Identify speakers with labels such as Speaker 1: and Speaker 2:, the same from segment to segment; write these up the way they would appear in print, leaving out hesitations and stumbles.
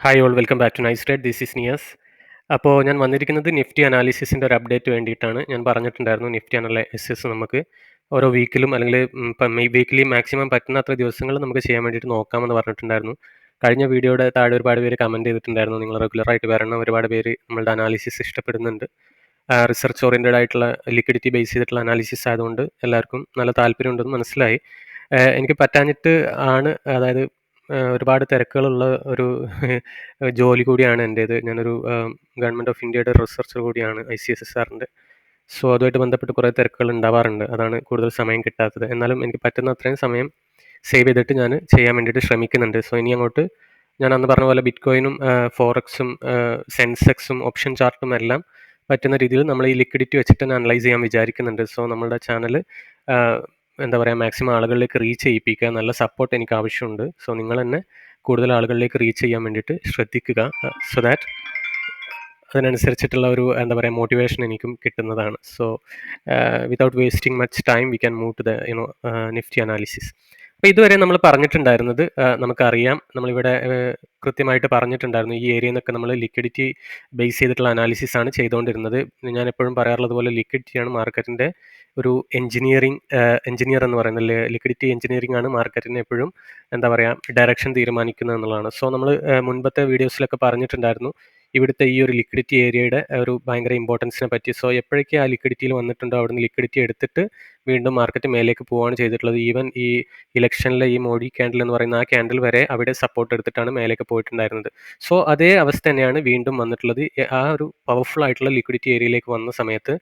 Speaker 1: Hi all welcome back to nice trade. This is Niyas. അപ്പോൾ ഞാൻ വന്നിരിക്കുന്നത് നിഫ്റ്റി അനാലിസിസിൻ്റെ ഒരു അപ്ഡേറ്റ് വേണ്ടിയിട്ടാണ്. ഞാൻ പറഞ്ഞിട്ടുണ്ടായിരുന്നു നിഫ്റ്റി അനാലിസിസ് നമുക്ക് ഓരോ വീക്കിലും അല്ലെങ്കിൽ ഇപ്പം വീക്കിലി മാക്സിമം പറ്റുന്ന അത്ര ദിവസങ്ങൾ നമുക്ക് ചെയ്യാൻ വേണ്ടിയിട്ട് നോക്കാമെന്ന് പറഞ്ഞിട്ടുണ്ടായിരുന്നു. കഴിഞ്ഞ വീഡിയോയുടെ താഴെ ഒരുപാട് പേര് കമൻറ്റ് ചെയ്തിട്ടുണ്ടായിരുന്നു, നിങ്ങൾ റെഗുലറായിട്ട് വരണം, ഒരുപാട് പേര് നമ്മളുടെ അനാലിസിസ് ഇഷ്ടപ്പെടുന്നുണ്ട്. റിസർച്ച് ഓറിയൻറ്റഡ് ആയിട്ടുള്ള ലിക്വിഡിറ്റി ബേസ് ചെയ്തിട്ടുള്ള അനാലിസിസ് ആയതുകൊണ്ട് എല്ലാവർക്കും നല്ല താല്പര്യമുണ്ടെന്ന് മനസ്സിലായി. എനിക്ക് പറ്റാഞ്ഞിട്ട് ആണ്, അതായത് ഒരുപാട് തിരക്കുകളുള്ള ഒരു ജോലി കൂടിയാണ് എൻ്റേത്. ഞാനൊരു ഗവൺമെൻറ് ഓഫ് ഇന്ത്യയുടെ റിസർച്ചർ കൂടിയാണ്, ICSSRൻ്റെ. സോ അതുമായിട്ട് ബന്ധപ്പെട്ട് കുറേ തിരക്കുകൾ ഉണ്ടാവാറുണ്ട്. അതാണ് കൂടുതൽ സമയം കിട്ടാത്തത്. എന്നാലും എനിക്ക് പറ്റുന്ന അത്രയും സമയം സേവ് ചെയ്തിട്ട് ഞാൻ ചെയ്യാൻ വേണ്ടിയിട്ട് ശ്രമിക്കുന്നുണ്ട്. സോ ഇനി അങ്ങോട്ട് ഞാൻ അന്ന് പറഞ്ഞ പോലെ ബിറ്റ് കോയിനും ഫോറക്സും സെൻസെക്സും ഓപ്ഷൻ ചാർട്ടും എല്ലാം പറ്റുന്ന രീതിയിൽ നമ്മൾ ഈ ലിക്വിഡിറ്റി വെച്ചിട്ട് തന്നെ അനലൈസ് ചെയ്യാൻ വിചാരിക്കുന്നുണ്ട്. സോ നമ്മളുടെ ചാനൽ എന്താ പറയുക, മാക്സിമം ആളുകളിലേക്ക് റീച്ച് ചെയ്യിപ്പിക്കുക. നല്ല സപ്പോർട്ട് എനിക്ക് ആവശ്യമുണ്ട്. സോ നിങ്ങൾ തന്നെ കൂടുതൽ ആളുകളിലേക്ക് റീച്ച് ചെയ്യാൻ വേണ്ടിയിട്ട് ശ്രദ്ധിക്കുക. സോ ദാറ്റ് അതിനനുസരിച്ചിട്ടുള്ള ഒരു എന്താ പറയുക മോട്ടിവേഷൻ എനിക്കും കിട്ടുന്നതാണ്. So without wasting much time we can move to the Nifty analysis. അപ്പോൾ ഇതുവരെ നമ്മൾ പറഞ്ഞിട്ടുണ്ടായിരുന്നത്, നമുക്കറിയാം, നമ്മളിവിടെ കൃത്യമായിട്ട് പറഞ്ഞിട്ടുണ്ടായിരുന്നു, ഈ ഏരിയയിൽ നിന്നൊക്കെ നമ്മൾ ലിക്വിഡിറ്റി ബേസ് ചെയ്തിട്ടുള്ള അനാലിസിസ് ആണ് ചെയ്തുകൊണ്ടിരുന്നത്. ഞാൻ എപ്പോഴും പറയാറുള്ളത് പോലെ ലിക്വിഡിറ്റിയാണ് മാർക്കറ്റിൻ്റെ ഒരു എഞ്ചിനീയർ എന്ന് പറയുന്നത്. ലിക്വിഡിറ്റി എഞ്ചിനീയറിംഗ് ആണ് മാർക്കറ്റിനെ എപ്പോഴും എന്താ പറയുക ഡയറക്ഷൻ തീരുമാനിക്കുന്നത് എന്നുള്ളതാണ്. സോ നമ്മൾ മുൻപത്തെ വീഡിയോസിലൊക്കെ പറഞ്ഞിട്ടുണ്ടായിരുന്നു ഇവിടുത്തെ ഈ ഒരു ലിക്വിഡിറ്റി ഏരിയയുടെ ഒരു ഭയങ്കര ഇമ്പോർട്ടൻസിനെ പറ്റി. സോ എപ്പോഴൊക്കെ ആ ലിക്വിഡിറ്റിയിൽ വന്നിട്ടുണ്ടോ അവിടുന്ന് ലിക്വിഡിറ്റി എടുത്തിട്ട് വീണ്ടും മാർക്കറ്റ് മേലേക്ക് പോവുകയാണ് ചെയ്തിട്ടുള്ളത്. ഈവൻ ഈ ഇലക്ഷനിലെ ഈ മോഡി ക്യാൻഡിൽ എന്ന് പറയുന്ന ആ ക്യാൻഡിൽ വരെ അവിടെ സപ്പോർട്ട് എടുത്തിട്ടാണ് മേലേക്ക് പോയിട്ടുണ്ടായിരുന്നത്. സോ അതേ അവസ്ഥ തന്നെയാണ് വീണ്ടും വന്നിട്ടുള്ളത്. ആ ഒരു പവർഫുൾ ആയിട്ടുള്ള ലിക്വിഡിറ്റി ഏരിയയിലേക്ക് വന്ന സമയത്ത്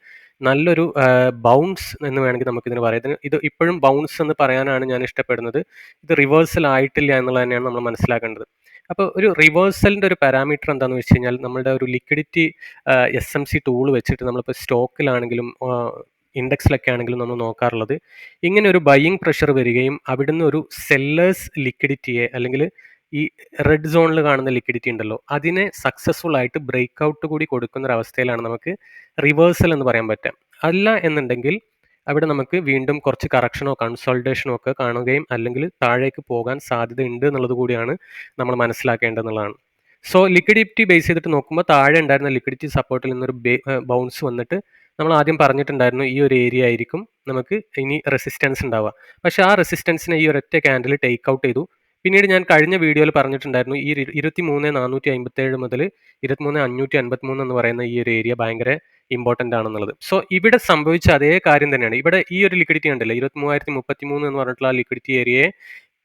Speaker 1: നല്ലൊരു ബൗൺസ് എന്ന് വേണമെങ്കിൽ നമുക്കിതിന് പറയാം. ഇത് ഇപ്പോഴും ബൗൺസ് എന്ന് പറയാനാണ് ഞാൻ ഇഷ്ടപ്പെടുന്നത്. ഇത് റിവേഴ്സൽ ആയിട്ടില്ല എന്നുള്ളത് തന്നെയാണ് നമ്മൾ മനസ്സിലാക്കേണ്ടത്. അപ്പോൾ ഒരു റിവേഴ്സലിൻ്റെ ഒരു പാരാമീറ്റർ എന്താണെന്ന് വെച്ച് കഴിഞ്ഞാൽ, നമ്മളുടെ ഒരു ലിക്വിഡിറ്റി SMC ടൂൾ വെച്ചിട്ട് നമ്മളിപ്പോൾ സ്റ്റോക്കിലാണെങ്കിലും ഇൻഡെക്സിലൊക്കെ ആണെങ്കിലും നമ്മൾ നോക്കാറുള്ളത്, ഇങ്ങനെ ഒരു ബൈയിങ് പ്രഷർ വരികയും അവിടുന്ന് ഒരു സെല്ലേഴ്സ് ലിക്വിഡിറ്റിയെ, അല്ലെങ്കിൽ ഈ റെഡ് സോണിൽ കാണുന്ന ലിക്വിഡിറ്റി ഉണ്ടല്ലോ, അതിനെ സക്സസ്ഫുൾ ആയിട്ട് ബ്രേക്ക് ഔട്ട് കൂടി കൊടുക്കുന്ന ഒരു അവസ്ഥയിലാണ് നമുക്ക് റിവേഴ്സൽ എന്ന് പറയാൻ പറ്റുക. അല്ല എന്നുണ്ടെങ്കിൽ അവിടെ നമുക്ക് വീണ്ടും കുറച്ച് കറക്ഷനോ കൺസോൾട്ടേഷനോ ഒക്കെ കാണുകയും അല്ലെങ്കിൽ താഴേക്ക് പോകാൻ സാധ്യതയുണ്ട് എന്നുള്ളത് കൂടിയാണ് നമ്മൾ മനസ്സിലാക്കേണ്ടതെന്നുള്ളതാണ്. സോ ലിക്വിഡിറ്റി ബേസ് ചെയ്തിട്ട് നോക്കുമ്പോൾ താഴെ ഉണ്ടായിരുന്ന ലിക്വിഡിറ്റി സപ്പോർട്ടിൽ നിന്നൊരു ബൗൺസ് വന്നിട്ട് നമ്മൾ ആദ്യം പറഞ്ഞിട്ടുണ്ടായിരുന്നു ഈ ഒരു ഏരിയ ആയിരിക്കും നമുക്ക് ഇനി റെസിസ്റ്റൻസ് ഉണ്ടാവുക. പക്ഷേ ആ റെസിസ്റ്റൻസിനെ ഈ ഒരൊറ്റ ക്യാൻഡിൽ ടേക്ക് ഔട്ട് ചെയ്തു. പിന്നീട് ഞാൻ കഴിഞ്ഞ വീഡിയോയിൽ പറഞ്ഞിട്ടുണ്ടായിരുന്നു ഈ 23,457 മുതൽ 23,553 എന്ന് പറയുന്ന ഈ ഒരു ഏരിയ ഭയങ്കര ഇമ്പോർട്ടൻ്റ് ആണെന്നുള്ളത്. സോ ഇവിടെ സംഭവിച്ച അതേ കാര്യം തന്നെയാണ്. ഇവിടെ ഈ ഒരു ലിക്വിഡിറ്റി ഉണ്ടല്ലോ 23,033 എന്ന് പറഞ്ഞിട്ടുള്ള ആ ലിക്വിഡിറ്റി ഏരിയയെ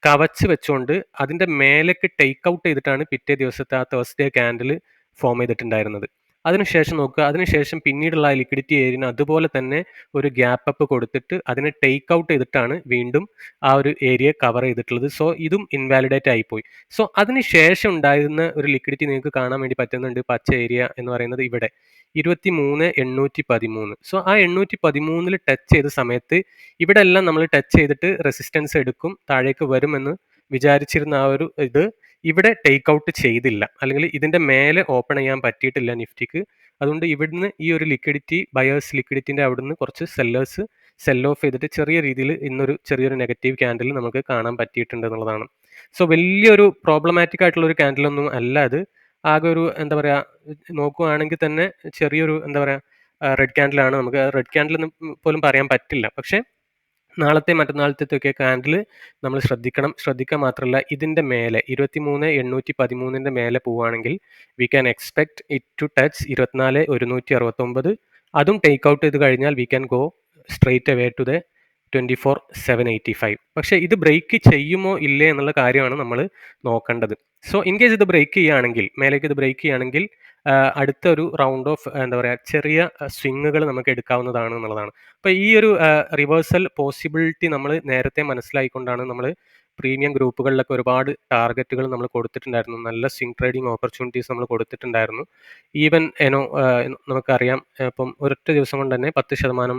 Speaker 1: കവച്ച് വെച്ചുകൊണ്ട് അതിൻ്റെ മേലേക്ക് ടേക്ക് ഔട്ട് ചെയ്തിട്ടാണ് പിറ്റേ ദിവസത്തെ ആ തേഴ്സ്ഡേ ക്യാൻഡിൽ ഫോം ചെയ്തിട്ടുണ്ടായിരുന്നത്. അതിനുശേഷം നോക്കുക, അതിനുശേഷം പിന്നീടുള്ള ആ ലിക്വിഡിറ്റി ഏരിയന് അതുപോലെ തന്നെ ഒരു ഗ്യാപ്പ് അപ്പ് കൊടുത്തിട്ട് അതിനെ ടേക്ക് ഔട്ട് ചെയ്തിട്ടാണ് വീണ്ടും ആ ഒരു ഏരിയ കവർ ചെയ്തിട്ടുള്ളത്. സോ ഇതും ഇൻവാലിഡേറ്റ് ആയിപ്പോയി. സോ അതിനുശേഷം ഉണ്ടായിരുന്ന ഒരു ലിക്വിഡിറ്റി നിങ്ങൾക്ക് കാണാൻ വേണ്ടി പറ്റുന്നുണ്ട്. പച്ച ഏരിയ എന്ന് പറയുന്നത് ഇവിടെ 23,813. സോ ആ 813 ടച്ച് ചെയ്ത സമയത്ത് ഇവിടെ എല്ലാം നമ്മൾ ടച്ച് ചെയ്തിട്ട് റെസിസ്റ്റൻസ് എടുക്കും, താഴേക്ക് വരുമെന്ന് വിചാരിച്ചിരുന്ന ആ ഒരു ഇത് ഇവിടെ ടേക്ക് ഔട്ട് ചെയ്തില്ല, അല്ലെങ്കിൽ ഇതിൻ്റെ മേലെ ഓപ്പൺ ചെയ്യാൻ പറ്റിയിട്ടില്ല നിഫ്റ്റിക്ക്. അതുകൊണ്ട് ഇവിടുന്ന് ഈ ഒരു ലിക്വിഡിറ്റി, ബയേഴ്സ് ലിക്വിഡിറ്റിൻ്റെ അവിടുന്ന് കുറച്ച് സെല്ലേഴ്സ് സെൽ ഓഫ് ചെയ്തിട്ട് ചെറിയ രീതിയിൽ ഇന്നൊരു ചെറിയൊരു നെഗറ്റീവ് ക്യാൻഡിൽ നമുക്ക് കാണാൻ പറ്റിയിട്ടുണ്ട് എന്നുള്ളതാണ്. സോ വലിയൊരു പ്രോബ്ലമാറ്റിക് ആയിട്ടുള്ള ഒരു ക്യാൻഡിലൊന്നും അല്ല അത്. ആകെ ഒരു എന്താ പറയുക, നോക്കുകയാണെങ്കിൽ തന്നെ ചെറിയൊരു എന്താ പറയുക റെഡ് ക്യാൻഡിലാണ്. നമുക്ക് റെഡ് ക്യാൻഡിൽ എന്ന് പോലും പറയാൻ പറ്റില്ല. പക്ഷേ നാളത്തെ മറ്റന്നാളത്തെയൊക്കെ ക്യാൻഡിൽ നമ്മൾ ശ്രദ്ധിക്കുക മാത്രമല്ല, ഇതിൻ്റെ മേലെ 23,813 മേലെ പോവുകയാണെങ്കിൽ we can expect it to touch 24,169. അതും ടേക്ക് ഔട്ട് ചെയ്ത് കഴിഞ്ഞാൽ we can go straight away to the 24,785. പക്ഷേ ഇത് ബ്രേക്ക് ചെയ്യുമോ ഇല്ലേ എന്നുള്ള കാര്യമാണ് നമ്മൾ നോക്കേണ്ടത്. സോ ഇൻ കേസ് ഇത് ബ്രേക്ക് ചെയ്യുകയാണെങ്കിൽ, മേലേക്ക് ഇത് ബ്രേക്ക് ചെയ്യുകയാണെങ്കിൽ അടുത്ത ഒരു റൗണ്ട് ഓഫ് എന്താ പറയുക ചെറിയ സ്വിങ്ങുകൾ നമുക്ക് എടുക്കാവുന്നതാണ് എന്നുള്ളതാണ്. അപ്പോൾ ഈ ഒരു റിവേഴ്സൽ പോസിബിലിറ്റി നമ്മൾ നേരത്തെ മനസ്സിലായിക്കൊണ്ടാണ് നമ്മൾ പ്രീമിയം ഗ്രൂപ്പുകളിലൊക്കെ ഒരുപാട് ടാർഗറ്റുകൾ നമ്മൾ കൊടുത്തിട്ടുണ്ടായിരുന്നു. നല്ല സ്വിംഗ് ട്രേഡിംഗ് ഓപ്പർച്യൂണിറ്റീസ് നമ്മൾ കൊടുത്തിട്ടുണ്ടായിരുന്നു. ഈവൻ നമുക്കറിയാം, ഇപ്പം ഒരൊറ്റ ദിവസം കൊണ്ട് തന്നെ 10%,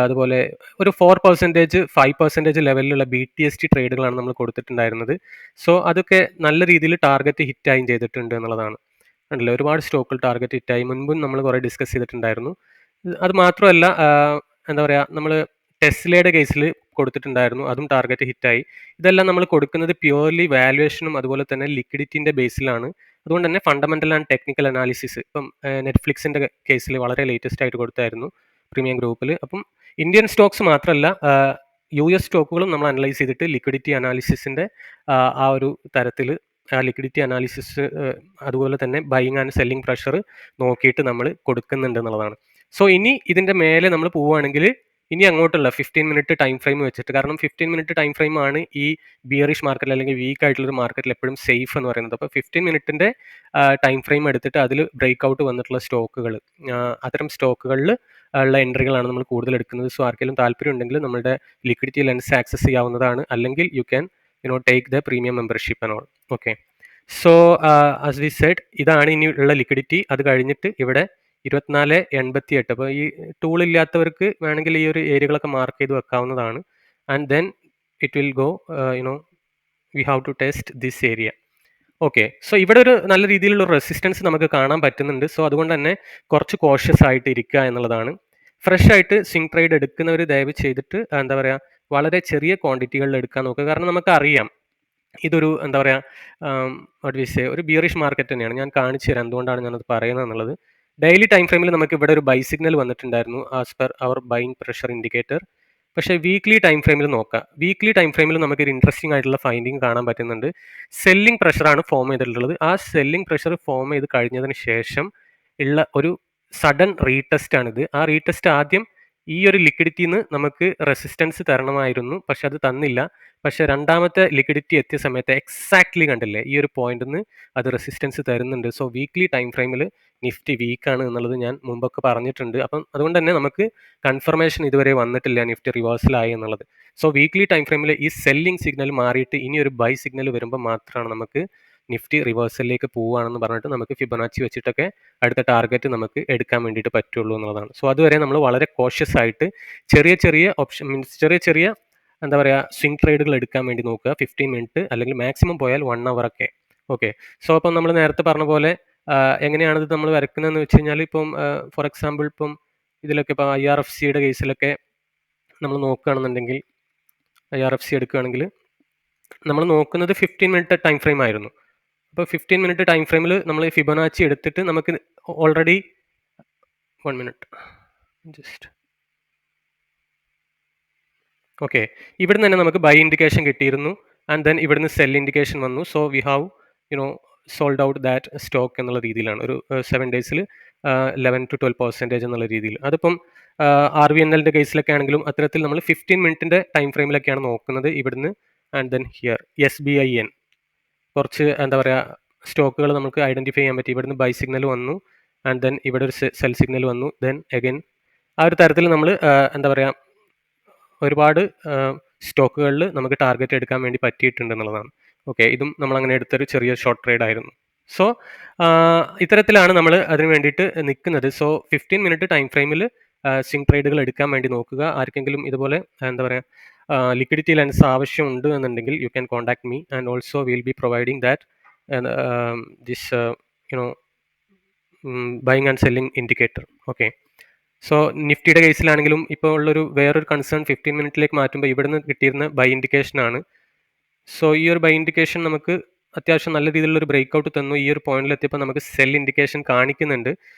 Speaker 1: അതുപോലെ ഒരു 4%, 5% ലെവലിലുള്ള BTST ട്രേഡുകളാണ് നമ്മൾ കൊടുത്തിട്ടുണ്ടായിരുന്നത്. സോ അതൊക്കെ നല്ല രീതിയിൽ ടാർഗറ്റ് ഹിറ്റായും ചെയ്തിട്ടുണ്ട് എന്നുള്ളതാണ്. ഉണ്ടല്ലോ, ഒരുപാട് സ്റ്റോക്കുകൾ ടാർഗറ്റ് ഹിറ്റായി. മുൻപും നമ്മൾ കുറേ ഡിസ്കസ് ചെയ്തിട്ടുണ്ടായിരുന്നു. അത് മാത്രമല്ല, എന്താ പറയുക, നമ്മൾ ടെസ്ലയുടെ കേസിൽ കൊടുത്തിട്ടുണ്ടായിരുന്നു, അതും ടാർഗറ്റ് ഹിറ്റായി. ഇതെല്ലാം നമ്മൾ കൊടുക്കുന്നത് പ്യുവർലി വാല്യുവേഷനും അതുപോലെ തന്നെ ലിക്വിഡിറ്റിൻ്റെ ബേസിലാണ്. അതുകൊണ്ട് തന്നെ ഫണ്ടമെന്റൽ ആൻഡ് ടെക്നിക്കൽ അനാലിസിസ് ഇപ്പം നെറ്റ്ഫ്ലിക്സിൻ്റെ കേസിൽ വളരെ ലേറ്റസ്റ്റ് ആയിട്ട് കൊടുത്തായിരുന്നു പ്രീമിയം ഗ്രൂപ്പിൽ. അപ്പം ഇന്ത്യൻ സ്റ്റോക്സ് മാത്രമല്ല US സ്റ്റോക്കുകളും നമ്മൾ അനലൈസ് ചെയ്തിട്ട് ലിക്വിഡിറ്റി അനാലിസിസിൻ്റെ ആ ഒരു തരത്തിൽ ആ ലിക്വിഡിറ്റി അനാലിസിസ് അതുപോലെ തന്നെ ബൈയിങ് ആൻഡ് സെല്ലിംഗ് പ്രഷർ നോക്കിയിട്ട് നമ്മൾ കൊടുക്കുന്നുണ്ട് എന്നുള്ളതാണ്. സോ ഇനി ഇതിൻ്റെ മേലെ നമ്മൾ പോവുകയാണെങ്കിൽ ഇനി അങ്ങോട്ടുള്ള 15 മിനിറ്റ് ടൈം ഫ്രെയിം വെച്ചിട്ട്, കാരണം 15 മിനിറ്റ് ടൈം ഫ്രെയിം ആണ് ഈ ബിയറിഷ് മാർക്കറ്റിൽ അല്ലെങ്കിൽ വീക്ക് ആയിട്ടുള്ള മാർക്കറ്റിൽ എപ്പോഴും സേഫ് എന്ന് പറയുന്നത്. അപ്പോൾ 15 മിനിറ്റിൻ്റെ ടൈം ഫ്രെയിം എടുത്തിട്ട് അതിൽ ബ്രേക്ക് ഔട്ട് വന്നിട്ടുള്ള സ്റ്റോക്കുകൾ, അത്തരം സ്റ്റോക്കുകളിൽ ഉള്ള എൻട്രികളാണ് നമ്മൾ കൂടുതൽ എടുക്കുന്നത്. സോ ആർക്കെങ്കിലും താല്പര്യം ഉണ്ടെങ്കിൽ നമ്മുടെ ലിക്വിഡിറ്റി ലെൻസ് ആക്സസ് ചെയ്യാവുന്നതാണ്, അല്ലെങ്കിൽ you can take the premium membership and all. Okay, so as we said, ഇതാണ് ഇനി ഉള്ള ലിക്വിഡിറ്റി. അത് കഴിഞ്ഞിട്ട് ഇവിടെ 24.88. അപ്പോൾ ഈ ടൂൾ ഇല്ലാത്തവർക്ക് വേണമെങ്കിൽ ഈ ഒരു ഏരിയകളൊക്കെ മാർക്ക് ചെയ്ത് വെക്കാവുന്നതാണ്. And then it will go we have to test this area. Okay, so ഇവിടെ ഒരു നല്ല രീതിയിലുള്ള റെസിസ്റ്റൻസ് നമുക്ക് കാണാൻ പറ്റുന്നുണ്ട്. സോ അതുകൊണ്ട് തന്നെ കുറച്ച് കോഷ്യസ് ആയിട്ട് ഇരിക്കുക എന്നുള്ളതാണ്. ഫ്രഷ് ആയിട്ട് സ്വിംഗ് ട്രേഡ് എടുക്കുന്നവർ ദയവ് ചെയ്തിട്ട് എന്താ പറയുക, വളരെ ചെറിയ ക്വാണ്ടിറ്റികളിൽ എടുക്കാൻ നോക്കുക. കാരണം നമുക്കറിയാം ഇതൊരു എന്താ പറയുക ഒരു ബിയറിഷ് മാർക്കറ്റ് തന്നെയാണ്. ഞാൻ കാണിച്ചു തരാം എന്തുകൊണ്ടാണ് ഞാനത് പറയുന്നത് എന്നുള്ളത്. ഡെയിലി ടൈം ഫ്രെയിമിൽ നമുക്ക് ഇവിടെ ഒരു ബൈ സിഗ്നൽ വന്നിട്ടുണ്ടായിരുന്നു as per hour buying pressure indicator. പക്ഷേ വീക്ക്ലി ടൈം ഫ്രെയിമിൽ നോക്കാം. വീക്ക്ലി ടൈം ഫ്രെയിമിൽ നമുക്കൊരു ഇൻട്രസ്റ്റിംഗ് ആയിട്ടുള്ള ഫൈൻഡിങ് കാണാൻ പറ്റുന്നുണ്ട്. സെല്ലിംഗ് പ്രഷറാണ് ഫോം ചെയ്തിട്ടുള്ളത്. ആ സെല്ലിംഗ് പ്രഷർ ഫോം ചെയ്ത് കഴിഞ്ഞതിന് ശേഷം ഉള്ള ഒരു സഡൻ റീടെസ്റ്റ് ആണിത്. ആ റീടെസ്റ്റ് ആദ്യം ഈ ഒരു ലിക്വിഡിറ്റിന്ന് നമുക്ക് റെസിസ്റ്റൻസ് തരണമായിരുന്നു, പക്ഷെ അത് തന്നില്ല. പക്ഷെ രണ്ടാമത്തെ ലിക്വിഡിറ്റി എത്തിയ സമയത്ത് എക്സാക്ട്ലി കണ്ടില്ലേ, ഈ ഒരു പോയിന്റിൽ നിന്ന് അത് റെസിസ്റ്റൻസ് തരുന്നുണ്ട്. സോ വീക്ക്ലി ടൈം ഫ്രെയിമിൽ നിഫ്റ്റി വീക്കാണ് എന്നുള്ളത് ഞാൻ മുമ്പൊക്കെ പറഞ്ഞിട്ടുണ്ട്. അപ്പം അതുകൊണ്ട് തന്നെ നമുക്ക് കൺഫർമേഷൻ ഇതുവരെ വന്നിട്ടില്ല നിഫ്റ്റി റിവേഴ്സലായി എന്നുള്ളത്. സോ വീക്ക്ലി ടൈം ഫ്രെയിമിൽ ഈ സെല്ലിംഗ് സിഗ്നൽ മാറിയിട്ട് ഇനി ഒരു ബൈ സിഗ്നൽ വരുമ്പോൾ മാത്രമാണ് നമുക്ക് നിഫ്റ്റി റിവേഴ്സലിലേക്ക് പോവുകയാണെന്ന് പറഞ്ഞിട്ട് നമുക്ക് ഫിബൊനാച്ചി വെച്ചിട്ടൊക്കെ അടുത്ത ടാർഗറ്റ് നമുക്ക് എടുക്കാൻ വേണ്ടിയിട്ട് പറ്റുള്ളൂ എന്നുള്ളതാണ്. സോ അതുവരെ നമ്മൾ വളരെ കോഷ്യസ് ആയിട്ട് ചെറിയ ചെറിയ ഓപ്ഷൻ മീൻസ് ചെറിയ എന്താ പറയുക സ്വിംഗ് ട്രേഡുകൾ എടുക്കാൻ വേണ്ടി നോക്കുക. 15 മിനിറ്റ് അല്ലെങ്കിൽ മാക്സിമം പോയാൽ 1 അവർ ഒക്കെ. ഓക്കെ, സോ അപ്പം നമ്മൾ നേരത്തെ പറഞ്ഞ പോലെ എങ്ങനെയാണ് ഇത് നമ്മൾ വരയ്ക്കുന്നതെന്ന് വെച്ച് കഴിഞ്ഞാൽ, ഇപ്പം ഫോർ എക്സാമ്പിൾ ഇപ്പം ഇതിലൊക്കെ ഇപ്പോൾ IRFCയുടെ കേസിലൊക്കെ നമ്മൾ നോക്കുകയാണെന്നുണ്ടെങ്കിൽ, IRFC എടുക്കുകയാണെങ്കിൽ നമ്മൾ നോക്കുന്നത് 15 മിനിറ്റ് ടൈം ഫ്രെയിം ആയിരുന്നു. അപ്പോൾ 15 മിനിറ്റ് ടൈം ഫ്രെയിമിൽ നമ്മൾ ഫിബൊനാച്ചി എടുത്തിട്ട് നമുക്ക് ഓൾറെഡി 1 മിനിറ്റ് ജസ്റ്റ് ഓക്കെ, ഇവിടുന്ന് തന്നെ നമുക്ക് ബൈ ഇൻഡിക്കേഷൻ കിട്ടിയിരുന്നു. ആൻഡ് ദെൻ ഇവിടുന്ന് സെൽ ഇൻഡിക്കേഷൻ വന്നു. So we have sold out that stock എന്നുള്ള രീതിയിലാണ് ഒരു 7 ഡേയ്സിൽ 11 to 12% എന്നുള്ള രീതിയിൽ. അതിപ്പം RVNLൻ്റെ കേസിലൊക്കെ ആണെങ്കിലും അത്തരത്തിൽ നമ്മൾ 15 മിനിറ്റിൻ്റെ ടൈം ഫ്രെയിമിലൊക്കെയാണ് നോക്കുന്നത് ഇവിടുന്ന്. ആൻഡ് ദെൻ ഹിയർ SBIN കുറച്ച് എന്താ പറയുക സ്റ്റോക്കുകൾ നമുക്ക് ഐഡൻറ്റിഫൈ ചെയ്യാൻ പറ്റി. ഇവിടുന്ന് ബൈ സിഗ്നൽ വന്നു, ആൻഡ് ദെൻ ഇവിടെ ഒരു സെൽ സിഗ്നൽ വന്നു, ദെൻ അഗൈൻ ആ ഒരു തരത്തിൽ നമ്മൾ എന്താ പറയുക ഒരുപാട് സ്റ്റോക്കുകളിൽ നമുക്ക് ടാർഗറ്റ് എടുക്കാൻ വേണ്ടി പറ്റിയിട്ടുണ്ട് എന്നുള്ളതാണ്. ഓക്കെ, ഇതും നമ്മൾ അങ്ങനെ എടുത്തൊരു ചെറിയ ഷോർട്ട് ട്രേഡ് ആയിരുന്നു. സോ ഇത്തരത്തിലാണ് നമ്മൾ അതിന് വേണ്ടിയിട്ട് നിൽക്കുന്നത്. സോ 15 മിനിറ്റ് ടൈം ഫ്രെയിമിൽ സ്വിംഗ് ട്രേഡുകൾ എടുക്കാൻ വേണ്ടി നോക്കുക. ആർക്കെങ്കിലും ഇതുപോലെ എന്താ പറയുക ലിക്വിഡിറ്റി ലെൻസ് ആവശ്യമുണ്ട് എന്നുണ്ടെങ്കിൽ you can contact me, and also will be providing that this buying and selling indicator. Okay, so നിഫ്റ്റിയുടെ കേസിലാണെങ്കിലും ഇപ്പോൾ ഉള്ളൊരു വേറൊരു കൺസേൺ 15 മിനിറ്റിലേക്ക് മാറ്റുമ്പോൾ ഇവിടുന്ന് കിട്ടിയിരുന്ന ബൈ ഇൻഡിക്കേഷൻ ആണ്. സോ ഈ ഒരു ബൈ ഇൻഡിക്കേഷൻ നമുക്ക് അത്യാവശ്യം നല്ല രീതിയിലുള്ളൊരു ബ്രേക്ക് ഔട്ട് തന്നു. ഈ ഒരു പോയിന്റിൽ എത്തിയപ്പോൾ നമുക്ക് സെൽ ഇൻഡിക്കേഷൻ കാണിക്കുന്നുണ്ട്.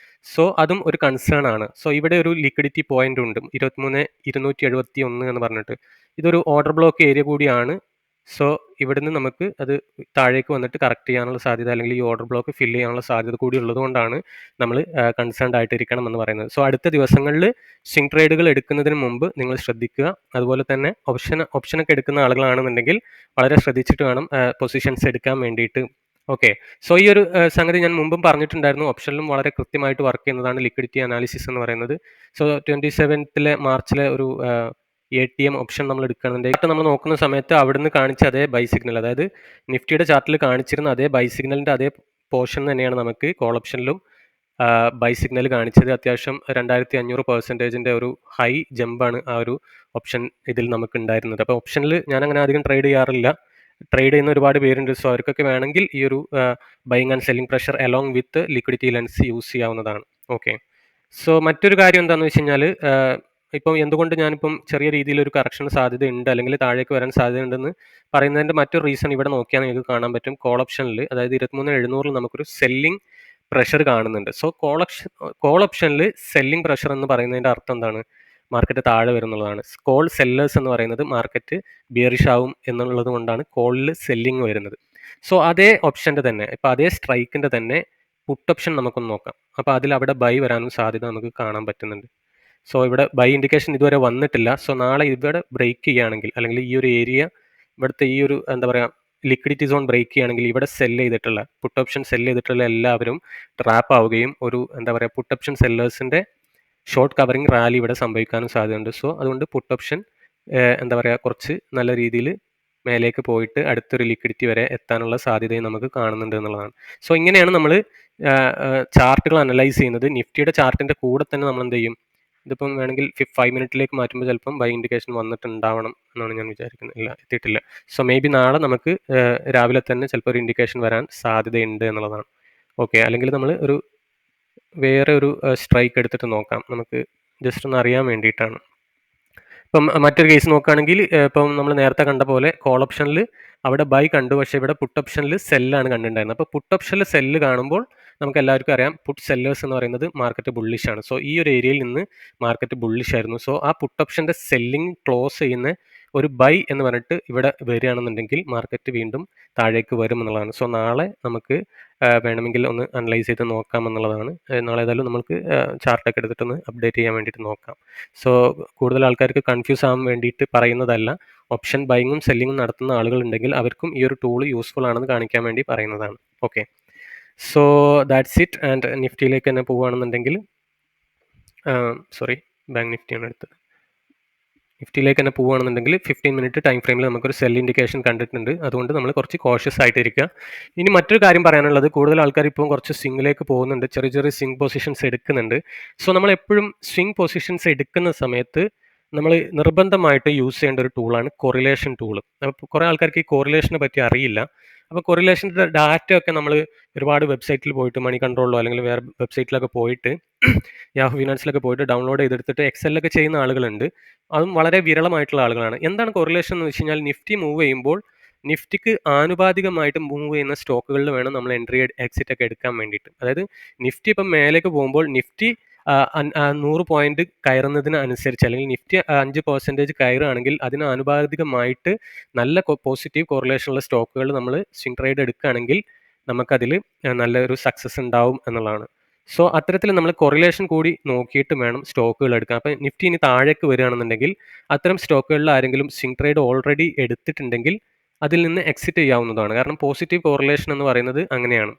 Speaker 1: സോ അതും ഒരു കൺസേൺ ആണ്. സോ ഇവിടെ ഒരു ലിക്വിഡിറ്റി പോയിന്റ് ഉണ്ട് 23,271 എന്ന് പറഞ്ഞിട്ട്. ഇതൊരു ഓർഡർ ബ്ലോക്ക് ഏരിയ കൂടിയാണ്. സോ ഇവിടുന്ന് നമുക്ക് അത് താഴേക്ക് വന്നിട്ട് കറക്റ്റ് ചെയ്യാനുള്ള സാധ്യത, അല്ലെങ്കിൽ ഈ ഓർഡർ ബ്ലോക്ക് ഫില്ല് ചെയ്യാനുള്ള സാധ്യത കൂടി ഉള്ളതുകൊണ്ടാണ് നമ്മൾ കൺസേൺഡ് ആയിട്ടിരിക്കണം എന്ന് പറയുന്നത്. സോ അടുത്ത ദിവസങ്ങളിൽ സ്വിംഗ് ട്രേഡുകൾ എടുക്കുന്നതിന് മുമ്പ് നിങ്ങൾ ശ്രദ്ധിക്കുക. അതുപോലെ തന്നെ ഓപ്ഷനൊക്കെ എടുക്കുന്ന ആളുകളാണെന്നുണ്ടെങ്കിൽ വളരെ ശ്രദ്ധിച്ചിട്ട് വേണം പൊസിഷൻസ് എടുക്കാൻ വേണ്ടിയിട്ട്. ഓക്കെ, സോ ഈ ഒരു സംഗതി ഞാൻ മുമ്പും പറഞ്ഞിട്ടുണ്ടായിരുന്നു. ഓപ്ഷനിലും വളരെ കൃത്യമായിട്ട് വർക്ക് ചെയ്യുന്നതാണ് ലിക്വിഡിറ്റി അനാലിസിസ് എന്ന് പറയുന്നത്. സോ 27 മാർച്ചിലെ ഒരു ATM ഓപ്ഷൻ നമ്മൾ എടുക്കുകയാണെന്നുണ്ടെങ്കിൽ നമ്മൾ നോക്കുന്ന സമയത്ത് അവിടുന്ന് കാണിച്ച അതേ ബൈ സിഗ്നൽ, അതായത് നിഫ്റ്റിയുടെ ചാർട്ടിൽ കാണിച്ചിരുന്ന അതേ ബൈ സിഗ്നലിൻ്റെ അതേ പോർഷൻ തന്നെയാണ് നമുക്ക് കോൾ ഓപ്ഷനിലും ബൈ സിഗ്നൽ കാണിച്ചത്. അത്യാവശ്യം 2500% ഒരു ഹൈ ജമ്പാണ് ആ ഒരു ഓപ്ഷൻ ഇതിൽ നമുക്ക് ഉണ്ടായിരുന്നത്. അപ്പോൾ ഓപ്ഷനിൽ ഞാൻ അങ്ങനെ അധികം ട്രേഡ് ചെയ്യാറില്ല. ട്രേഡ് ചെയ്യുന്ന ഒരുപാട് പേരുണ്ട്. സോ അവർക്കൊക്കെ വേണമെങ്കിൽ ഈ ഒരു buying and selling pressure along with liquidity lens use ചെയ്യാവുന്നതാണ്. ഓക്കെ, സോ മറ്റൊരു കാര്യം എന്താണെന്ന് വെച്ച് കഴിഞ്ഞാൽ ഇപ്പം എന്തുകൊണ്ട് ഞാനിപ്പം ചെറിയ രീതിയിലൊരു കറക്ഷന് സാധ്യതയുണ്ട് അല്ലെങ്കിൽ താഴേക്ക് വരാൻ സാധ്യതയുണ്ടെന്ന് പറയുന്നതിൻ്റെ മറ്റൊരു റീസൺ ഇവിടെ നോക്കിയാൽ നിങ്ങൾക്ക് കാണാൻ പറ്റും. കോൾ ഓപ്ഷനിൽ അതായത് 23,700 നമുക്കൊരു സെല്ലിംഗ് പ്രഷർ കാണുന്നുണ്ട്. സോ കോൾ ഓപ്ഷനിൽ സെല്ലിംഗ് പ്രഷർ എന്ന് പറയുന്നതിൻ്റെ അർത്ഥം എന്താണ്? മാർക്കറ്റ് താഴെ വരും എന്നുള്ളതാണ്. കോൾ സെല്ലേഴ്സ് എന്ന് പറയുന്നത് മാർക്കറ്റ് ബിയറിഷ് ആവും എന്നുള്ളത് കൊണ്ടാണ് കോളിൽ സെല്ലിംഗ് വരുന്നത്. സോ അതേ ഓപ്ഷൻ്റെ തന്നെ ഇപ്പോൾ അതേ സ്ട്രൈക്കിൻ്റെ തന്നെ പുട്ട് ഓപ്ഷൻ നമുക്കൊന്ന് നോക്കാം. അപ്പോൾ അതിൽ അവിടെ ബൈ വരാനും സാധ്യത നമുക്ക് കാണാൻ പറ്റുന്നുണ്ട്. സോ ഇവിടെ ബൈ ഇൻഡിക്കേഷൻ ഇതുവരെ വന്നിട്ടില്ല. സോ നാളെ ഇവിടെ ബ്രേക്ക് ചെയ്യുകയാണെങ്കിൽ അല്ലെങ്കിൽ ഈ ഒരു ഏരിയ ഇവിടുത്തെ ഈ ഒരു എന്താ പറയുക ലിക്വിഡിറ്റി സോൺ ബ്രേക്ക് ചെയ്യുകയാണെങ്കിൽ ഇവിടെ സെല്ല് ചെയ്തിട്ടുള്ള പുട്ട് ഓപ്ഷൻ സെല്ല് ചെയ്തിട്ടുള്ള എല്ലാവരും ട്രാപ്പ് ആവുകയും ഒരു എന്താ പറയുക പുട്ട് ഓപ്ഷൻ സെല്ലേഴ്സിൻ്റെ ഷോർട്ട് കവറിങ് റാലി ഇവിടെ സംഭവിക്കാനും സാധ്യതയുണ്ട്. സോ അതുകൊണ്ട് പുട്ട് ഓപ്ഷൻ എന്താ പറയുക കുറച്ച് നല്ല രീതിയിൽ മേലേക്ക് പോയിട്ട് അടുത്തൊരു ലിക്വിഡിറ്റി വരെ എത്താനുള്ള സാധ്യതയും നമുക്ക് കാണുന്നുണ്ട് എന്നുള്ളതാണ്. സോ ഇങ്ങനെയാണ് നമ്മൾ ചാർട്ടുകൾ അനലൈസ് ചെയ്യുന്നത്. നിഫ്റ്റിയുടെ ചാർട്ടിൻ്റെ കൂടെ തന്നെ നമ്മൾ എന്ത് ചെയ്യും, ഇതിപ്പം വേണമെങ്കിൽ 5 മിനിറ്റിലേക്ക് മാറ്റുമ്പോൾ ചിലപ്പം ബൈ ഇൻഡിക്കേഷൻ വന്നിട്ടുണ്ടാവണം എന്നാണ് ഞാൻ വിചാരിക്കുന്നത്. ഇല്ല, എത്തിയിട്ടില്ല. സോ മേ ബി നാളെ നമുക്ക് രാവിലെ തന്നെ ചിലപ്പോൾ ഒരു ഇൻഡിക്കേഷൻ വരാൻ സാധ്യതയുണ്ട് എന്നുള്ളതാണ്. ഓക്കെ, അല്ലെങ്കിൽ നമ്മൾ ഒരു വേറെ ഒരു സ്ട്രൈക്ക് എടുത്തിട്ട് നോക്കാം. നമുക്ക് ജസ്റ്റ് ഒന്ന് അറിയാൻ വേണ്ടിയിട്ടാണ്. ഇപ്പം മറ്റൊരു കേസ് നോക്കുകയാണെങ്കിൽ ഇപ്പം നമ്മൾ നേരത്തെ കണ്ട പോലെ കോൾ ഓപ്ഷനിൽ അവിടെ ബൈ കണ്ടു, പക്ഷേ ഇവിടെ പുട്ട് ഓപ്ഷനിൽ സെല്ലാണ് കണ്ടിട്ടുണ്ടായിരുന്നത്. അപ്പോൾ പുട്ട് ഓപ്ഷനിൽ സെല്ല് കാണുമ്പോൾ നമുക്ക് എല്ലാവർക്കും അറിയാം പുട്ട് സെല്ലേഴ്സ് എന്ന് പറയുന്നത് മാർക്കറ്റ് ബുള്ളിഷ് ആണ്. സോ ഈ ഒരു ഏരിയയിൽ നിന്ന് മാർക്കറ്റ് ബുള്ളിഷ് ആയിരുന്നു. സോ ആ പുട്ട് ഓപ്ഷൻ്റെ സെല്ലിംഗ് ക്ലോസ് ചെയ്യുന്ന ഒരു ബൈ എന്ന് പറഞ്ഞിട്ട് ഇവിടെ വരികയാണെന്നുണ്ടെങ്കിൽ മാർക്കറ്റ് വീണ്ടും താഴേക്ക് വരും എന്നുള്ളതാണ്. സോ നാളെ നമുക്ക് വേണമെങ്കിൽ ഒന്ന് അനലൈസ് ചെയ്ത് നോക്കാം എന്നുള്ളതാണ്. നാളെ ഏതായാലും നമുക്ക് ചാർട്ടൊക്കെ എടുത്തിട്ടൊന്ന് അപ്ഡേറ്റ് ചെയ്യാൻ വേണ്ടിയിട്ട് നോക്കാം. സോ കൂടുതൽ ആൾക്കാർക്ക് കൺഫ്യൂസ് ആവാൻ വേണ്ടിയിട്ട് പറയുന്നതല്ല. ഓപ്ഷൻ ബൈങ്ങും സെല്ലിങ്ങും നടത്തുന്ന ആളുകളുണ്ടെങ്കിൽ അവർക്കും ഈ ഒരു ടൂൾ യൂസ്ഫുൾ ആണെന്ന് കാണിക്കാൻ വേണ്ടി പറയുന്നതാണ്. Okay, so that's it. And നിഫ്റ്റിയിലേക്ക് തന്നെ പോവുകയാണെന്നുണ്ടെങ്കിൽ ബാങ്ക് നിഫ്റ്റിയാണ് എടുത്തത്. നിഫ്റ്റിയിലേക്ക് തന്നെ പോവുകയാണെന്നുണ്ടെങ്കിൽ 15 മിനിറ്റ് ടൈം ഫ്രെയിമിൽ നമുക്കൊരു സെൽ ഇൻഡിക്കേഷൻ കണ്ടിട്ടുണ്ട്. അതുകൊണ്ട് നമ്മൾ കുറച്ച് കോഷ്യസ് ആയിട്ടിരിക്കുക. ഇനി മറ്റൊരു കാര്യം പറയാനുള്ളത്, കൂടുതൽ ആൾക്കാർ ഇപ്പം കുറച്ച് സ്വിങ്ങിലേക്ക് പോകുന്നുണ്ട്, ചെറിയ ചെറിയ സ്വിങ് പൊസിഷൻസ് എടുക്കുന്നുണ്ട്. സോ നമ്മൾ എപ്പോഴും സ്വിങ് പൊസിഷൻസ് എടുക്കുന്ന സമയത്ത് നമ്മൾ നിർബന്ധമായിട്ട് യൂസ് ചെയ്യേണ്ട ഒരു ടൂളാണ് കൊറിലേഷൻ ടൂൾ. അപ്പോൾ കുറേ ആൾക്കാർക്ക് ഈ കോറിലേഷനെ പറ്റി അറിയില്ല. അപ്പോൾ കൊറിലേഷൻ്റെ ഡാറ്റ ഒക്കെ നമ്മൾ ഒരുപാട് വെബ്സൈറ്റിൽ പോയിട്ട് മണി കൺട്രോളിലോ അല്ലെങ്കിൽ വേറെ വെബ്സൈറ്റിലൊക്കെ പോയിട്ട് യാഹു ഫിനാൻസിലൊക്കെ പോയിട്ട് ഡൗൺലോഡ് ചെയ്തെടുത്തിട്ട് എക്സലിലൊക്കെ ചെയ്യുന്ന ആളുകളുണ്ട്. അതും വളരെ വിരളമായിട്ടുള്ള ആളുകളാണ്. എന്താണ് കൊറിലേഷൻ എന്ന് വെച്ച് കഴിഞ്ഞാൽ, നിഫ്റ്റി മൂവ് ചെയ്യുമ്പോൾ നിഫ്റ്റിക്ക് ആനുപാതികമായിട്ട് മൂവ് ചെയ്യുന്ന സ്റ്റോക്കുകളിൽ വേണം നമ്മൾ എൻട്രി എക്സിറ്റ് ഒക്കെ എടുക്കാൻ വേണ്ടിയിട്ട്. അതായത് നിഫ്റ്റി ഇപ്പം മേലേക്ക് പോകുമ്പോൾ നിഫ്റ്റി 100 പോയിന്റ് കയറുന്നതിന് അനുസരിച്ച് അല്ലെങ്കിൽ നിഫ്റ്റി 5% കയറുകയാണെങ്കിൽ അതിന് ആനുപാതികമായിട്ട് നല്ല പോസിറ്റീവ് കോറിലേഷനുള്ള സ്റ്റോക്കുകൾ നമ്മൾ സ്വിംഗ് ട്രേഡ് എടുക്കുകയാണെങ്കിൽ നമുക്കതിൽ നല്ലൊരു സക്സസ് ഉണ്ടാവും എന്നുള്ളതാണ്. സോ അത്തരത്തിൽ നമ്മൾ കൊറിലേഷൻ കൂടി നോക്കിയിട്ട് വേണം സ്റ്റോക്കുകൾ എടുക്കാൻ. അപ്പം നിഫ്റ്റി ഇനി താഴേക്ക് വരികയാണെന്നുണ്ടെങ്കിൽ അത്തരം സ്റ്റോക്കുകളിൽ ആരെങ്കിലും സ്വിംഗ് ട്രേഡ് ഓൾറെഡി എടുത്തിട്ടുണ്ടെങ്കിൽ അതിൽ നിന്ന് എക്സിറ്റ് ചെയ്യാവുന്നതാണ്. കാരണം പോസിറ്റീവ് കോറിലേഷൻ എന്ന് പറയുന്നത് അങ്ങനെയാണ്.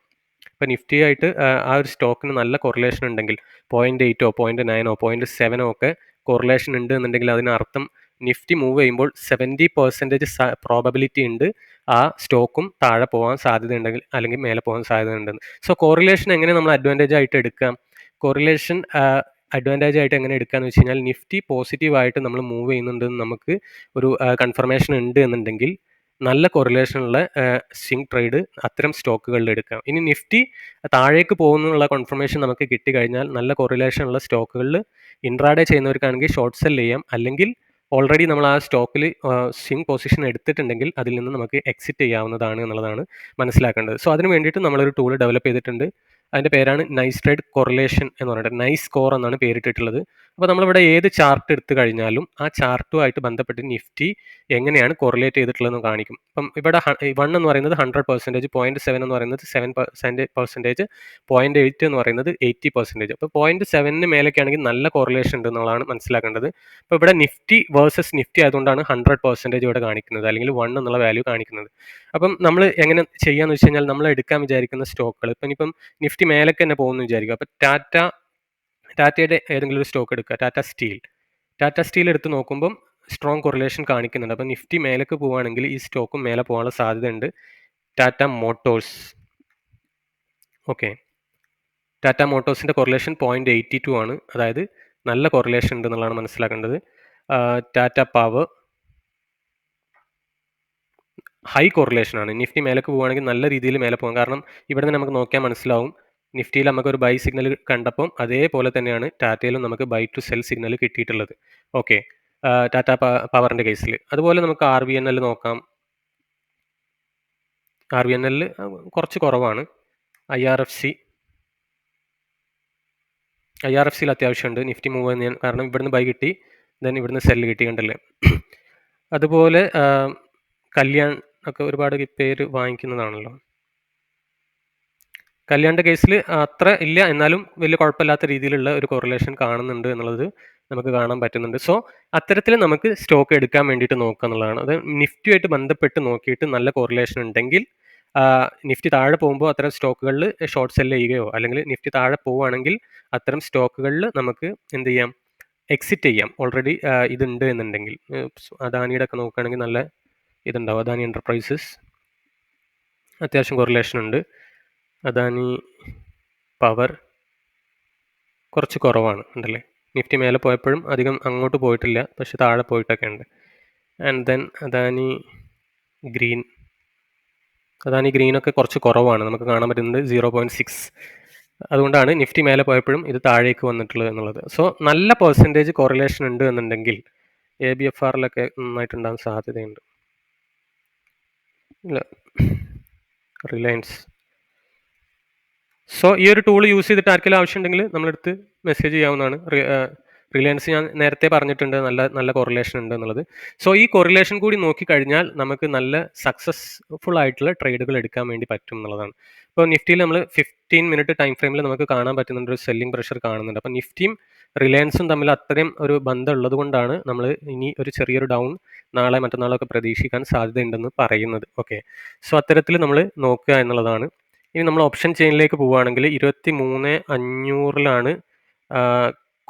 Speaker 1: ഇപ്പോൾ നിഫ്റ്റി ആയിട്ട് ആ ഒരു സ്റ്റോക്കിന് നല്ല കൊറിലേഷൻ ഉണ്ടെങ്കിൽ 0.8 0.9 0.7 ഒക്കെ കൊറിലേഷൻ ഉണ്ട് എന്നുണ്ടെങ്കിൽ അതിനർത്ഥം നിഫ്റ്റി മൂവ് ചെയ്യുമ്പോൾ 70% പ്രോബബിലിറ്റി ഉണ്ട് ആ സ്റ്റോക്കും താഴെ പോകാൻ സാധ്യതയുണ്ടെങ്കിൽ അല്ലെങ്കിൽ മേലെ പോകാൻ സാധ്യതയുണ്ടെന്ന്. സോ കോറിലേഷൻ എങ്ങനെ നമ്മൾ അഡ്വാൻറ്റേജ് ആയിട്ട് എടുക്കാം? കോറിലേഷൻ അഡ്വാൻറ്റേജ് ആയിട്ട് എങ്ങനെ എടുക്കാന്ന് വെച്ച് കഴിഞ്ഞാൽ, നിഫ്റ്റി പോസിറ്റീവായിട്ട് നമ്മൾ മൂവ് ചെയ്യുന്നുണ്ടെന്ന് നമുക്ക് ഒരു കൺഫർമേഷൻ ഉണ്ട് എന്നുണ്ടെങ്കിൽ നല്ല കൊറിലേഷനുള്ള സ്വിംഗ് ട്രേഡ് അത്തരം സ്റ്റോക്കുകളിൽ എടുക്കാം. ഇനി നിഫ്റ്റി താഴേക്ക് പോകുന്നുള്ള കൺഫർമേഷൻ നമുക്ക് കിട്ടിക്കഴിഞ്ഞാൽ നല്ല കൊറിലേഷനുള്ള സ്റ്റോക്കുകളിൽ ഇൻട്രാഡേ ചെയ്യുന്നവർക്കാണെങ്കിൽ ഷോർട്ട് സെൽ ചെയ്യാം. അല്ലെങ്കിൽ ഓൾറെഡി നമ്മൾ ആ സ്റ്റോക്കിൽ സ്വിംഗ് പൊസിഷൻ എടുത്തിട്ടുണ്ടെങ്കിൽ അതിൽ നിന്ന് നമുക്ക് എക്സിറ്റ് ചെയ്യാവുന്നതാണ് എന്നുള്ളതാണ് മനസ്സിലാക്കേണ്ടത്. സോ അതിന് വേണ്ടിയിട്ട് നമ്മളൊരു ടൂൾ ഡെവലപ്പ് ചെയ്തിട്ടുണ്ട്. അതിൻ്റെ പേരാണ് നൈസ് ട്രേഡ് കൊറിലേഷൻ എന്ന് പറഞ്ഞിട്ട്, നൈസ് സ്കോർ എന്നാണ് പേരിട്ടിട്ടുള്ളത്. അപ്പോൾ നമ്മളിവിടെ ഏത് ചാർട്ട് എടുത്തു കഴിഞ്ഞാലും ആ ചാർട്ടുമായിട്ട് ബന്ധപ്പെട്ട് നിഫ്റ്റി എങ്ങനെയാണ് കൊറിലേറ്റ് ചെയ്തിട്ടുള്ളതെന്ന് കാണിക്കും. ഇപ്പം ഇവിടെ 1 എന്ന് പറയുന്നത് 100%, 0.7 എന്ന് പറയുന്നത് 7%, 0.8 എന്ന് പറയുന്നത് 80%. അപ്പോൾ 0.7 മേലേക്കാണെങ്കിൽ നല്ല കോറിലേഷൻ ഉണ്ട് എന്നുള്ളതാണ് മനസ്സിലാക്കേണ്ടത്. അപ്പോൾ ഇവിടെ നിഫ്റ്റി വേഴ്സസ് നിഫ്റ്റി ആയതുകൊണ്ടാണ് 100% ഇവിടെ കാണിക്കുന്നത്, അല്ലെങ്കിൽ 1 എന്നുള്ള വാല്യൂ കാണിക്കുന്നത്. അപ്പം നമ്മൾ എങ്ങനെ ചെയ്യാന്ന് വെച്ച് കഴിഞ്ഞാൽ, നമ്മൾ എടുക്കാൻ വിചാരിക്കുന്ന സ്റ്റോക്കുകൾ ഇപ്പം നിഫ്റ്റി മേലേക്ക് തന്നെ പോകുന്നു വിചാരിക്കുക. അപ്പോൾ ടാറ്റയുടെ ഏതെങ്കിലും ഒരു സ്റ്റോക്ക് എടുക്കുക, ടാറ്റ സ്റ്റീൽ എടുത്ത് നോക്കുമ്പം സ്ട്രോങ് കൊറിലേഷൻ കാണിക്കുന്നുണ്ട്. അപ്പോൾ നിഫ്റ്റി മേലേക്ക് പോവുകയാണെങ്കിൽ ഈ സ്റ്റോക്കും മേലെ പോകാനുള്ള സാധ്യതയുണ്ട്. ടാറ്റ മോട്ടോഴ്സ്, ഓക്കെ, ടാറ്റ മോട്ടോഴ്സിൻ്റെ കൊറിലേഷൻ 0.82 ആണ്. അതായത് നല്ല കൊറിലേഷൻ ഉണ്ട് എന്നുള്ളതാണ് മനസ്സിലാക്കേണ്ടത്. ടാറ്റ പവർ ഹൈ കോറിലേഷൻ ആണ്. നിഫ്റ്റി മേലേക്ക് പോവുകയാണെങ്കിൽ നല്ല രീതിയിൽ മേലെ പോകാം. കാരണം ഇവിടെ നിന്ന് നമുക്ക് നോക്കിയാൽ മനസ്സിലാവും നിഫ്റ്റിയിൽ നമുക്കൊരു ബൈ സിഗ്നൽ കണ്ടപ്പം അതേപോലെ തന്നെയാണ് ടാറ്റയിലും നമുക്ക് ബൈ ടു സെൽ സിഗ്നൽ കിട്ടിയിട്ടുള്ളത്. ഓക്കെ, ടാറ്റ പവറിൻ്റെ കേസിൽ. അതുപോലെ നമുക്ക് RVNL നോക്കാം. RVNL കുറച്ച് കുറവാണ്. IRFCയിൽ അത്യാവശ്യമുണ്ട്. നിഫ്റ്റി മൂവ് ചെയ്യാൻ കാരണം ഇവിടുന്ന് ബൈ കിട്ടി, ദെൻ ഇവിടുന്ന് സെല്ല് കിട്ടി, കണ്ടല്ലേ. അതുപോലെ കല്യാൺ ഒക്കെ ഒരുപാട് പേര് വാങ്ങിക്കുന്നതാണല്ലോ. കല്യാണിൻ്റെ കേസിൽ അത്ര ഇല്ല, എന്നാലും വലിയ കുഴപ്പമില്ലാത്ത രീതിയിലുള്ള ഒരു കോറിലേഷൻ കാണുന്നുണ്ട് എന്നുള്ളത് നമുക്ക് കാണാൻ പറ്റുന്നുണ്ട്. സോ അത്തരത്തിൽ നമുക്ക് സ്റ്റോക്ക് എടുക്കാൻ വേണ്ടിയിട്ട് നോക്കുക എന്നുള്ളതാണ്. അത് നിഫ്റ്റിയുമായിട്ട് ബന്ധപ്പെട്ട് നോക്കിയിട്ട് നല്ല കോറിലേഷൻ ഉണ്ടെങ്കിൽ നിഫ്റ്റി താഴെ പോകുമ്പോൾ അത്തരം സ്റ്റോക്കുകളിൽ ഷോർട്ട് സെല്ല് ചെയ്യുകയോ, അല്ലെങ്കിൽ നിഫ്റ്റി താഴെ പോവുകയാണെങ്കിൽ അത്തരം സ്റ്റോക്കുകളിൽ നമുക്ക് എന്ത് ചെയ്യാം, എക്സിറ്റ് ചെയ്യാം. ഓൾറെഡി ഇതുണ്ട് എന്നുണ്ടെങ്കിൽ അദാനിയുടെ ഒക്കെ നോക്കുകയാണെങ്കിൽ നല്ല ഇതുണ്ടാവും. അദാനി എൻ്റർപ്രൈസസ് അത്യാവശ്യം കോറിലേഷൻ ഉണ്ട്. അദാനി പവർ കുറച്ച് കുറവാണ്, ഉണ്ടല്ലേ. നിഫ്റ്റി മേലെ പോയപ്പോഴും അധികം അങ്ങോട്ട് പോയിട്ടില്ല, പക്ഷെ താഴെ പോയിട്ടൊക്കെ ഉണ്ട്. ആൻഡ് ദെൻ അദാനി ഗ്രീനൊക്കെ കുറച്ച് കുറവാണ്, നമുക്ക് കാണാൻ പറ്റുന്നത് 0.6. അതുകൊണ്ടാണ് നിഫ്റ്റി മേലെ പോയപ്പോഴും ഇത് താഴേക്ക് വന്നിട്ടുള്ളത് എന്നുള്ളത്. സോ നല്ല പെർസെൻറ്റേജ് കോറിലേഷൻ ഉണ്ട് എന്നുണ്ടെങ്കിൽ ABFRലൊക്കെ നന്നായിട്ടുണ്ടാകാൻ സാധ്യതയുണ്ട്. ഇല്ല, റിലയൻസ്. സോ ഈ ഒരു ടൂൾ യൂസ് ചെയ്തിട്ട് ആർക്കെങ്കിലും ആവശ്യമുണ്ടെങ്കിൽ നമ്മളെടുത്ത് മെസ്സേജ് ചെയ്യാവുന്നതാണ്. റിലയൻസ് ഞാൻ നേരത്തെ പറഞ്ഞിട്ടുണ്ട് നല്ല കോറിലേഷൻ ഉണ്ട് എന്നുള്ളത്. സോ ഈ കോറിലേഷൻ കൂടി നോക്കിക്കഴിഞ്ഞാൽ നമുക്ക് നല്ല സക്സസ്ഫുൾ ആയിട്ടുള്ള ട്രേഡുകൾ എടുക്കാൻ വേണ്ടി പറ്റും എന്നുള്ളതാണ്. ഇപ്പോൾ നിഫ്റ്റിയിൽ നമ്മൾ 15 മിനിറ്റ് ടൈം ഫ്രെയിമിൽ നമുക്ക് കാണാൻ പറ്റുന്നുണ്ട്, ഒരു സെല്ലിംഗ് പ്രഷർ കാണുന്നുണ്ട്. അപ്പോൾ നിഫ്റ്റിയും റിലയൻസും തമ്മിൽ അത്രയും ഒരു ബന്ധം ഉള്ളത് കൊണ്ടാണ് നമ്മൾ ഇനി ഒരു ചെറിയൊരു ഡൗൺ നാളെ മറ്റന്നാളൊക്കെ പ്രതീക്ഷിക്കാൻ സാധ്യതയുണ്ടെന്ന് പറയുന്നത്. ഓക്കെ, സോ അത്തരത്തിൽ നമ്മൾ നോക്കുക എന്നുള്ളതാണ്. ഇനി നമ്മൾ ഓപ്ഷൻ ചെയിനിലേക്ക് പോവുകയാണെങ്കിൽ 23,500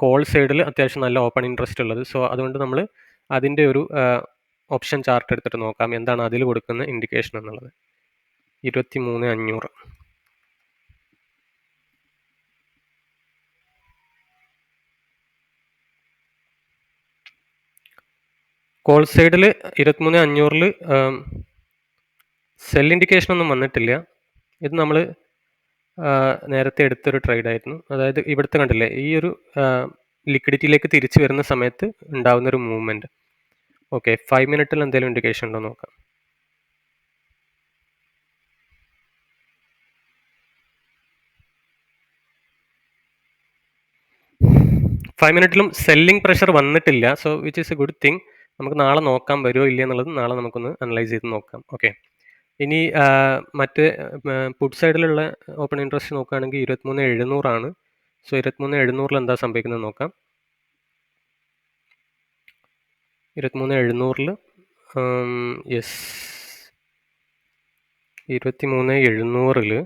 Speaker 1: കോൾ സൈഡിൽ അത്യാവശ്യം നല്ല ഓപ്പൺ ഇൻട്രസ്റ്റ് ഉള്ളത്. സോ അതുകൊണ്ട് നമ്മൾ അതിൻ്റെ ഒരു ഓപ്ഷൻ ചാർട്ട് എടുത്തിട്ട് നോക്കാം എന്താണ് അതിൽ കൊടുക്കുന്ന ഇൻഡിക്കേഷൻ എന്നുള്ളത്. 23,500 കോൾ സൈഡിൽ 23,500 സെൽ ഇൻഡിക്കേഷൻ ഒന്നും വന്നിട്ടില്ല. ഇത് നമ്മൾ നേരത്തെ എടുത്തൊരു ട്രേഡായിരുന്നു. അതായത് ഇവിടുത്തെ കണ്ടില്ലേ, ഈ ഒരു ലിക്വിഡിറ്റിയിലേക്ക് തിരിച്ചു വരുന്ന സമയത്ത് ഉണ്ടാകുന്നൊരു മൂവ്മെൻറ്റ്. ഓക്കെ, 5 മിനിറ്റിൽ എന്തെങ്കിലും ഇൻഡിക്കേഷൻ ഉണ്ടോ നോക്കാം. ഫൈവ് മിനിറ്റിലും സെല്ലിംഗ് പ്രഷർ വന്നിട്ടില്ല. So which is A good thing. നമുക്ക് നാളെ നോക്കാം വരുമോ ഇല്ല എന്നുള്ളത് നാളെ നമുക്കൊന്ന് അനലൈസ് ചെയ്ത് നോക്കാം. ഓക്കെ, ഇനി മറ്റ് പുട്ട് സൈഡിലുള്ള ഓപ്പൺ ഇൻട്രസ്റ്റ് നോക്കുകയാണെങ്കിൽ 23,700 സോ 23,700 എന്താ സംഭവിക്കുന്നത് നോക്കാം. 23,700 യെസ്, 23,700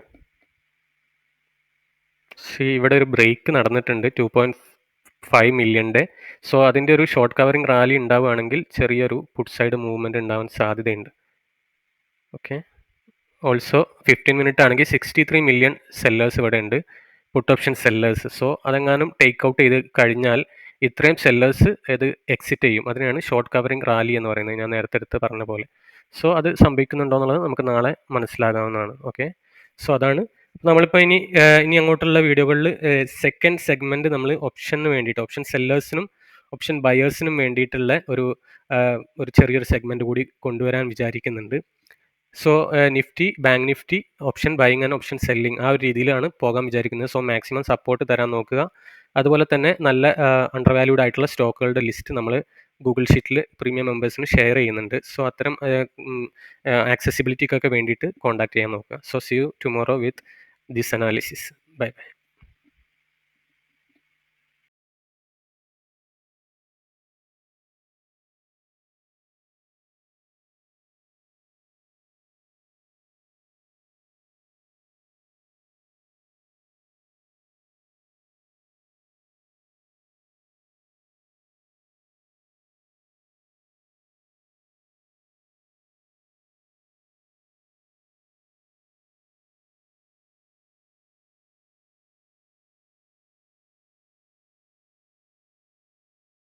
Speaker 1: ഇവിടെ ഒരു ബ്രേക്ക് നടന്നിട്ടുണ്ട് 2.5 മില്യൻ്റെ. സോ അതിൻ്റെ ഒരു ഷോർട്ട് കവറിങ് റാലി ഉണ്ടാവുകയാണെങ്കിൽ ചെറിയൊരു പുട്ട് സൈഡ് മൂവ്മെൻറ്റ് ഉണ്ടാവാൻ സാധ്യതയുണ്ട്. ഓക്കെ, ഓൾസോ 15 മിനിറ്റ് ആണെങ്കിൽ 63 മില്യൺ സെല്ലേഴ്സ് ഇവിടെ ഉണ്ട്, പുട്ട് ഓപ്ഷൻ സെല്ലേഴ്സ്. സോ അതെങ്ങാനും ടേക്ക് ഔട്ട് ചെയ്ത് കഴിഞ്ഞാൽ ഇത്രയും സെല്ലേഴ്സ് ഇത് എക്സിറ്റ് ചെയ്യും. അതിനാണ് ഷോർട്ട് കവറിങ് റാലി എന്ന് പറയുന്നത്, ഞാൻ നേരത്തെ എടുത്ത് പറഞ്ഞ പോലെ. സോ അത് സംഭവിക്കുന്നുണ്ടോ എന്നുള്ളത് നമുക്ക് നാളെ മനസ്സിലാകാവുന്നതാണ്. ഓക്കെ, സോ അതാണ് നമ്മളിപ്പോൾ ഇനി അങ്ങോട്ടുള്ള വീഡിയോകളിൽ സെക്കൻഡ് സെഗ്മെൻറ്റ് നമ്മൾ ഓപ്ഷന് വേണ്ടിയിട്ട്, ഓപ്ഷൻ സെല്ലേഴ്സിനും ഓപ്ഷൻ ബയേഴ്സിനും വേണ്ടിയിട്ടുള്ള ഒരു ചെറിയൊരു സെഗ്മെൻറ്റ് കൂടി കൊണ്ടുവരാൻ വിചാരിക്കുന്നുണ്ട്. So Nifty, bank Nifty option buying and option selling ആ ഒരു രീതിയിലാണ് പോകാൻ വിചാരിക്കുന്നത്. സോ മാക്സിമം സപ്പോർട്ട് തരാൻ നോക്കുക. അതുപോലെ തന്നെ നല്ല അണ്ടർ വാല്യൂഡ് ആയിട്ടുള്ള സ്റ്റോക്കുകളുടെ ലിസ്റ്റ് നമ്മൾ ഗൂഗിൾ ഷീറ്റിൽ പ്രീമിയം മെമ്പേഴ്സിന് ഷെയർ ചെയ്യുന്നുണ്ട്. സോ അത്തരം ആക്സസിബിലിറ്റിക്കൊക്കെ വേണ്ടിയിട്ട് കോൺടാക്ട് ചെയ്യാൻ നോക്കുക. So see you tomorrow with this analysis. Bye by.